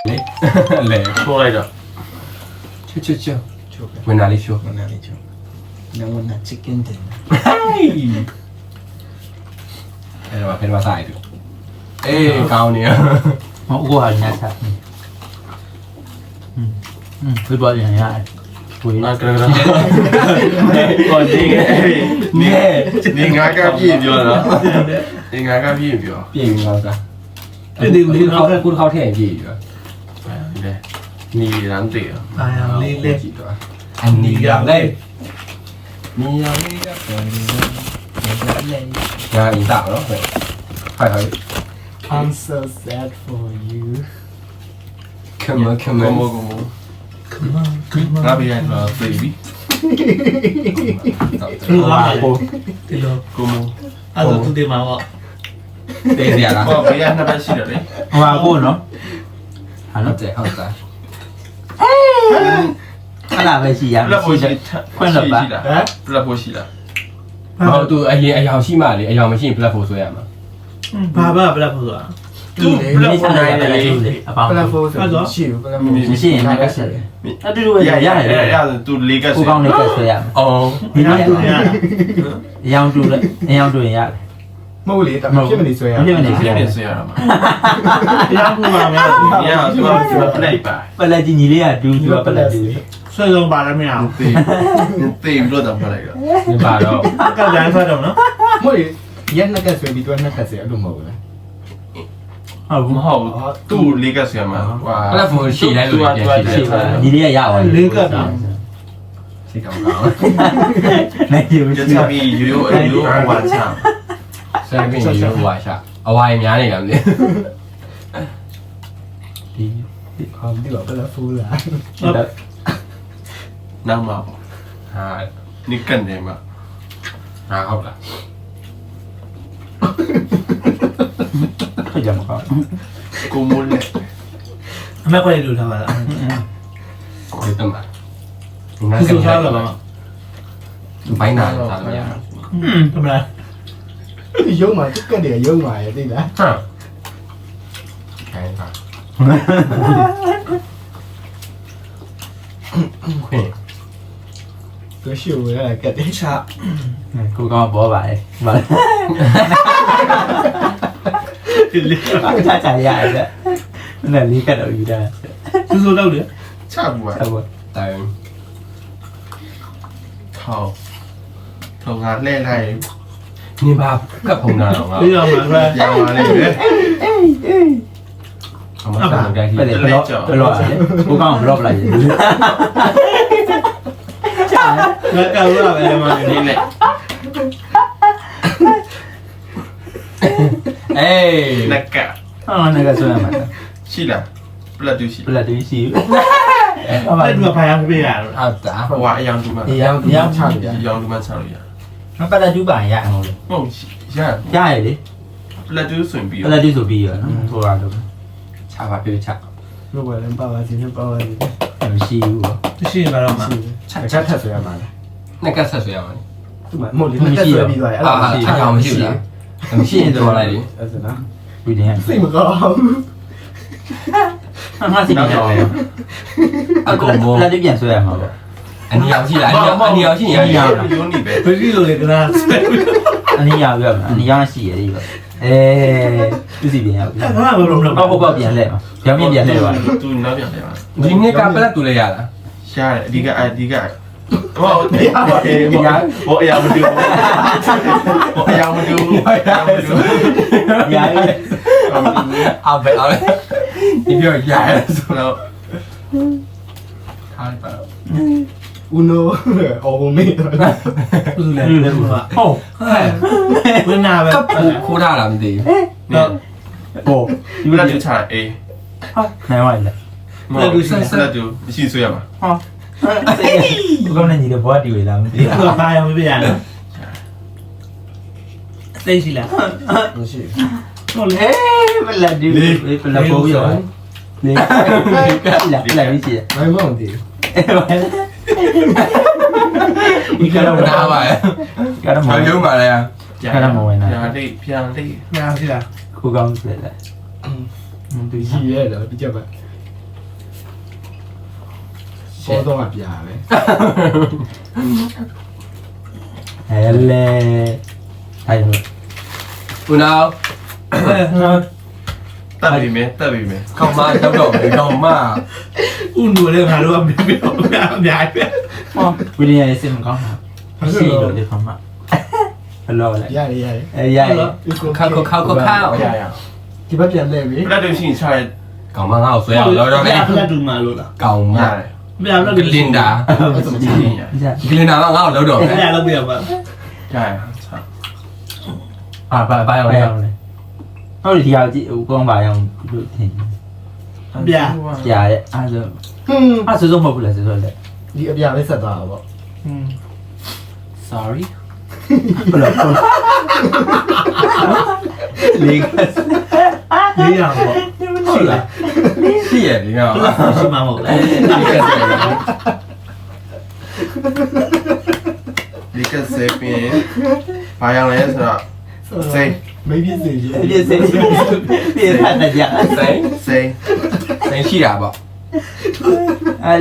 လေထိုးလိုက်တော့ချွတ်ဝင်လာလေးရှိုး ဝင်လာလေးချိုးနဝနာ chicken dinner အဲ့တော့ဖယ်မစားရတူအေးကောင်းနေရ မဟုတ်ဘူးဟာညချာဘယ်ပေါ်ရရဝေး နာကရ ပေါ်ဒီကနေ ငါကပြည့်ပြောတော့ဒီငါကပြည့်ပြောပြည့်ငါကဒီခေါက်ကိုခေါက်ထဲပြည့်ပြောလေနီရန်တေး အာယံလေးလေး ကြည့်တော့အနီရလေနီရလေးကပေါ်နေငါအင်းတာတော့ဖိုင် I'm so sad for you come on ငါပြန်တော့ baby လူပါကို ဒီလို ကိုမ အဲ့တော့သူဒီမှာပေါ့ တေးရလားဟောဘယ်ရနှစ်ပတ်ရှိတယ်လေ ဟိုကိုနော်ဟာ ဟု နော် တ်တယ်ဟုတ်တယ် အဲ့ဒါပဲရှိရ ပလက်ဖို့ရှိ ခွင့်တော့ပါ ဟမ် ပလက်ဖို့ရှိလားဟောသူအရင်အယောင်ရှိမှလေအယောင်မရှိရင်ပလက်ဖို့ဆွဲရမှာ ဘာဘလက်ဖို့ဆိုတာ သူပလက်ဖို့နိုင်တယ်လေ အပေါင်း ဘလက်ဖို့ဆိုရှိဘူးဘလက်ဖို့ မရှိရင်လည်းဆက်တယ်အတူတူပဲရတယ် သူလေးက ကိုကောင်းလေးကဆွဲရမယ် အော် ဒီနေ့ရရောင်တူလိုက်ရောင်တူရင်ရတယ် မဟုတ်လေတမဖြစ်မနေဆွဲရ မဖြစ်မနေ ပြ ဆွဲ ည့် ရ နေဆွဲရမှာ တရားကူမှာများ ညသူကပလက်ပါ ပလက်ကြီးညီလေးကဒူးသူကပလက်ဒူး ဆွဲဆုံးပါလည်းမရဘူး တေးပြီးတော့တော့ပလိုက်တော့ဒီပါတော့ ကကြိုင်းဆွဲတော့နော်မဟုတ်လေရက်နှစ်ကဆွဲပြီးတော့နှစ်ကဆွဲအဲ့လိုမဟုတ်ဘူးလား ဟုတ် မ ဘူး ဟုတ်သူလေးကဆွဲမှာကွာပလက်ဖို့ရှိတယ်လို့ပြန်ရှိတယ် ညီလေးကရပါတယ် လေးကတာ စိတ်ကောင်းကောင်း နိုင်ယူ ကျချပြီးရိုးရိုးအဝါချဆယ်ပြီးရိုးအဝါချအဝါရများနေတယ်လေ ဒီ ဟောဒီတော့ဘလက်ဖို့လား နောက်မှာပေါ့ဟာနိကန်တယ်မှာဟာဟုတ်လား ခကြမှာကောင်း ကိုမိုးလက် အမေခွဲလူထားပါလား ဒီတမ်းပါငါ သူ က စားလို့ပါ ဘိုင်းနာစားလို့ရ တမလားရုံးမှာတက်ကတည်းကရုံးမှာရဲ့သိလား ဟမ်ခိုင်းတာခွေ သူရှိဦးရကတဲ့ချာ ကိုကောင်းပေါ်ပါလေဗါဒီလေးချာချာရတယ်နဲ့လေးကတော့ယူတာ သူဆိုတော့လေ ချဘူးပါ ဟုတ်ပါ တိုင်ထောင်ငါလဲလိုက်နေပါကပ်ဖုံနာတော့ငါ ပြီးတော့မှာပဲ ရောင်းလာလိမ့်မယ်အမစားကြည့် ပဲလေဘလော့လေကိုကောင်းဘလော့လိုက်ရ ငါကောက်ရပဲမှာ နေနဲ့အေးနက်က ဟာနဲ့ကဆွဲရမှာ ရှိလားပလက်တူရှိ ပလက်တူးရှိ အဲ့ဒီမှာဖိုင်အောင်ပြရတော့ ဟုတ်တာဟိုကအယောင်တူမှာ ရောင်ရောင်ချလို့ရ အယောင်တူမှာချလို့ရ မပလက်တူးပါရအောင်လို့ ဟုတ်ရ ရရလေ ပလက်တူဆွင်ပြီး ပလက်တူးဆိုပြီးရနော်ဟိုကတော့ချပါပြေချ လို့ပဲလည်းပါပါစီနဲ့ပါပါစီ မရှိဘူးပေါ့ သူရှိနေမှာတော့မှာ ချက်ထက်ဆွဲရမှာနက်ကဆက်ဆွဲရမှာ သူမမဟုတ်လေနှစ်ကဆွဲပြီးသွားတယ်အဲ့ အာ ဒါမရှိ အယောင်မရှိဘူးလားမရှိရင်တော့လိုက်လေ အဲ့ဒါနော် ဒီတင် စိတ်မကောင်း ငါစီနေတော့အကုန်ပလက်တူးပြန်ဆွဲရမှာပေါ့ အနီအောင်ရှိလားအနီအောင်ရှိရင်ရရုံးနေပဲ ဘယ်လိုလဲကနာ အနီးရပြရအနီးရရှိရလေးပေါ့သူစီပြန်ရောက်ပြီ အဲ့ဒါဘာလို့မလုပ် ဟုတ်ပေါ့ပြန်လဲမှာပြောင်းပြန်လဲပါ သူနောက်ပြန်လဲပါဒီနေ့ကပလက်တူလဲရလားရတယ်အဓိကဟောတရားပါဟောအရာမတူဟောအရာမတူ ရရ အဘယ်အော်ဒီပြောရဆိုတော့ထားပါတော့ ဦးနိုအော်ဘမေတော့ဦးလဲဟုတ်ဝင်နာပဲ ကပ်ခိုးထားတာမသိဘူး တော့ဟို ဒီပလက်တူချအေး ဟာနိုင်ပါလေ မဟုတ်ဘူးဆက်တူရှိဆွေးရမှာ ဟာဘုကောင်းနေညီတဲ့ဘွားတီဝေးလာမသိ ဒီကဘာရောမပြရနော်သိရှိလား မရှိ ဟုတ်လေ ဘလက်ဒီဘလက်ပိုးရောနေလာရှိရ ဘယ်မှမသိ ဒီကတော့ ဘူးနားပါရဲ့ ကတော့မ မလုံးပါလေ ဖျားလေး ဖျားလေး ဘူးညာရှိလား ကိုကောင်းစလဲ သူရှိရတော့ဒီချက်ပဲ ဘောတော့ပြားပဲ ဟဲလေဟဲ့ ဦးနောက်တက်ပြီမယ်တက်ပြီမယ်ခေါင်းမတော့တော့ခေါင်းမ ဦးနူလည်းငါတို့ကပြပြအများပဲ ဟောဝီလီယံရဲ့စင်မကောင်းတာရှိလို့ဒီခမဘလောလဲ ရတယ်ရတယ် အေးရရ ခောက်ခောက်ခောက် ရရဒီဘက်ပြန်လဲပြီ ပြတ်တယ်ရှိရင်ချရဲခေါင်းမငါ့ကိုဆွဲအောင်တော့တော့ ပြဖလက်တူမာလို့လား ခေါင်းမ ပြဖလက် ကလင်ဒါ အဲ့ဒါမကြည့်ရင် ကလင်ဒါကငါ့ကိုလောက်တော့ ပြလောက်ပြပါ ရရအာဘာအောင်လဲ ဟောဒီရောက်ကြည့်ဦးကောင်းပါအောင်လို့ထင် ပြ ကြာရဲ့အဲ့ဒါ ဟွန်း အဲ့ဆိုဆုံးမဟုတ်ဘူးလားဆိုတော့လေ ဒီအပြားပဲဆက်သွားတာပေါ့ sorry ဘလောလေးက လေးရပါ ဟုတ်လားရှိရဒီကောင် ရှိမှာမဟုတ်လား ဒီကစေပင်ဘာយ៉ាងလဲဆိုတော့စိတ် မေးပြစီကြီး ပြည့်စင်ပြည့်ထတဲ့ကြာ စိတ်ရှိတာပေါ့ အဲ့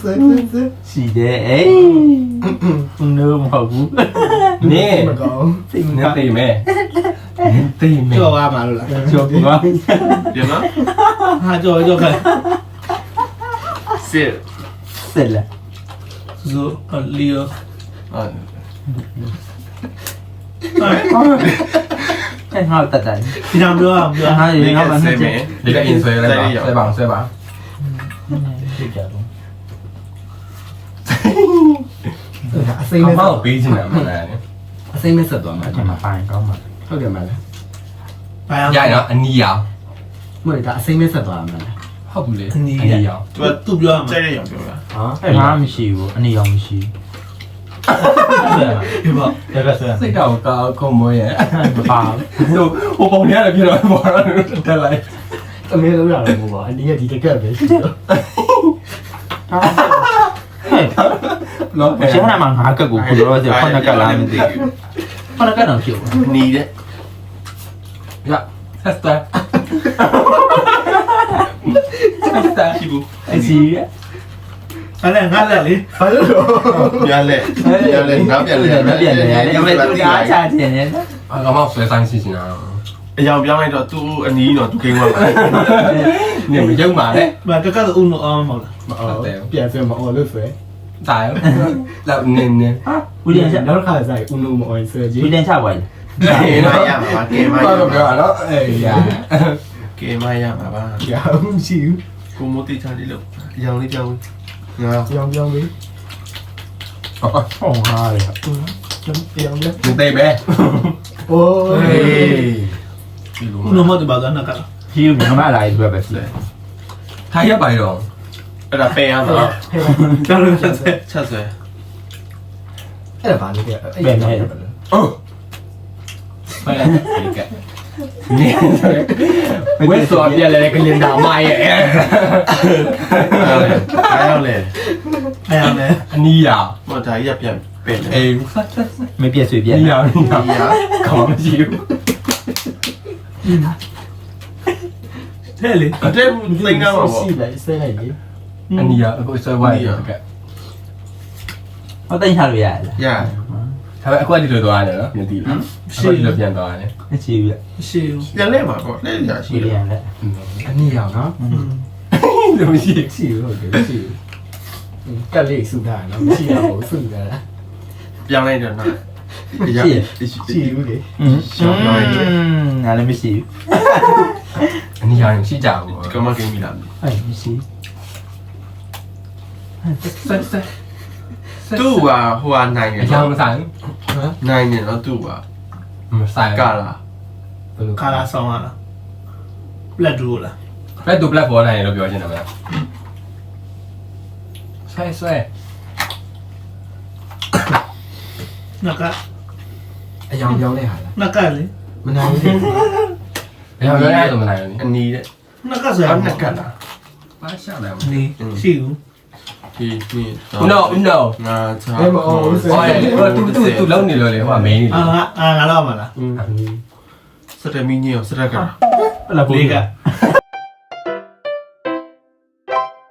ဆက်ဆက် ရှိတယ်အေးဘုံမဟုတ်ဘူး နင်း မကောင်း သိမ န လား င်းသိမယ်သိမယ် ကြော်ပါမှာလို့လား ကျော်ပါ ဒီနော် ဟာကြော်ခဲ့ စစ် ဆက်လာ ဇိုလီယို အာ အဲ့ဟောတတ်တယ် ဒီနာပြောအောင်ပြော ဟာ ဒီ ဒီ က တော့မှ စေ ဆက် ပင်ဒီကအင်ဆွဲလိုက်ပါဆွဲပါဆွဲပါ ဖြစ်ကြတော့ အစိမ်း ခေါ နဲ့ င်းမောက်ပေးချင်တာမလား အစိမ်းနဲ့ဆက်သွားမှာ အဲ့မှာပိုင်ကောင်းမှာ ဟုတ်တယ်မလား ဘာအောင် ရနော်အနီရောင် မဟုတ်ဒါအစိမ်းနဲ့ဆက်သွားမှာလား ဟုတ်ဘူးလေ အနီရောင် သူက သူပြောမှာ ကြိုက်ရအောင်ပြောတာ ဟာ အဲ့မှာမရှိဘူးအနေရောင်မရှိ ဒီပေါ့ တကယ်ဆိုရင် စိတ်တော့ကောင်းခုံမွေးရဲ့ မပါဘူး ဟိုပုံထဲရတယ်ပြတော့ပေါ်တော့တက်လိုက် အမေလုံးရတယ်ဘောပါအနည်းဒီတကက်ပဲရှိတော့ နော် ရှင်းနာမှာငါကက်ကိုခုတော့ဆိုခုနကလာမသိဘူးခုနကတော့ဖြစ်ဘူး နီးတဲ့ရဆက်စတာဆက်စတာရှိဘူး အစီ အဲ့ဒါငါလက်လေ ဘာလို့လဲ ရလဲရလဲနောက်ပြန်လဲ မပြတ်နေရတယ်အမေတို့အားချခြင်းနဲ့ အကောင်မဆွဲဆိုင်စီနေတာအယောင်ပြောင်းလိုက်တော့သူ့အနီးတော့သူကိန်းသွားပါနေမရုံပါနဲ့ ဘာကကတော့ဦးနူအောင်မဟုတ်လား မဟုတ်တယ် ပြန်ဆွဲမအော်လို့ဆွဲ တိုင်လောက်နင်းနေ ဝီလီယံချ နောက်တစ်ခါဆိုင်ဦးနုမအော်ဆွဲကြီး ဝီလီယံချပါလေ ကေမရမှာပါကေမရမှာပြောတော့အေးရကေမရမှာပါ ကြာမရှိဘူး ကိုမိုတီချာလေးလို့အယောင်လေးပြောင်းငါ ပြောင်းပြောင်းလေး ဟောဟာလေ ပြောင်းလဲ မသိပဲ အိုး ဒီလို ဦးနူမတော့ဘာသာနက ဒီမြန်မာလာရေးပဲဖြစ် ထားရပါတော့အဲ့ဒါပယ်ရမှာ ကျန်လို့ဆက်ဆက် ချက်ဆွဲ အဲ့ဒါဘာလို့လဲအဲ့ဒါ ဟုတ်ပဲဒီကနေဝက်စောပြလဲကလင်ဒါမရဲ့အဲ့ရောက်လေ အဲ့ဒါလည်း အနီးရဟိုဒါကြီးပြန်ပယ်အေးဆက်ဆက် မပြည့်ဆွေပြည့် နီးရနီးရကောင်းမရှိဘူး ထဲလေ အတဲဘူးသိနေမှာပေါ့ ရှိတယ်ဆွဲလိုက်လေ အနီးရအခုဆွဲဝိုင်းရကဲ ဟောတင်ချလို့ရလား ရဒါပေမဲ့အခုကဒီလိုသွားရတယ်နော်မြင်သိလားအခုဒီလိုပြန်သွားရတယ် အချီပြ ရှိဘူး ပြန်လဲမှာပေါ့လဲရရှိ ဝီလီ တယ် ယံလည်း အနည်းအောင်နော် ဒီမရှိ ရှိဟုတ်တယ်ရှိကက်လေးစုထားနော်မရှိရဘူးစုထားတာ ပြောင်းလိုက်တော့နော်ရရှိ ရှိဘူးလေ ရှောင်းလိုက်တယ် ငါလည်းမရှိ အနီးရရှိကြဘူးကမကိန်းမိလား အဲ့မရှိ ဆက်ဆက်သူ့ဟာဟိုဟာနိုင်တယ်အယောင်မဆိုင်နိုင်တယ်နော်သူ့ဟာမဆိုင်ကလား ဘယ်လို ခါလာဆောင်ရလားလက်ဒူလား ဘယ်သူ black ball နိုင်လို့ပြောချင်တယ်မလားဆွဲဆွဲ နက အယောင်ပြောင်းလဲဟာလား နကလေ မနိုင်ဘူး အယောင်ပြောရတယ်မနိုင်ဘူးအနီးတဲ့ နကဆိုရ အနက်ကလားပါရှာတယ် နေရှိဘူး ဒီno no ငါချာ အဲ့မအောင်ဘူးဆွဲ ဟိုသူလုံးနေလို့လေဟိုက main နေလေ ငါတော့မလား စတဲ့မင်းကြီးရောစတဲ့က အဲ့လာဘူး လေးက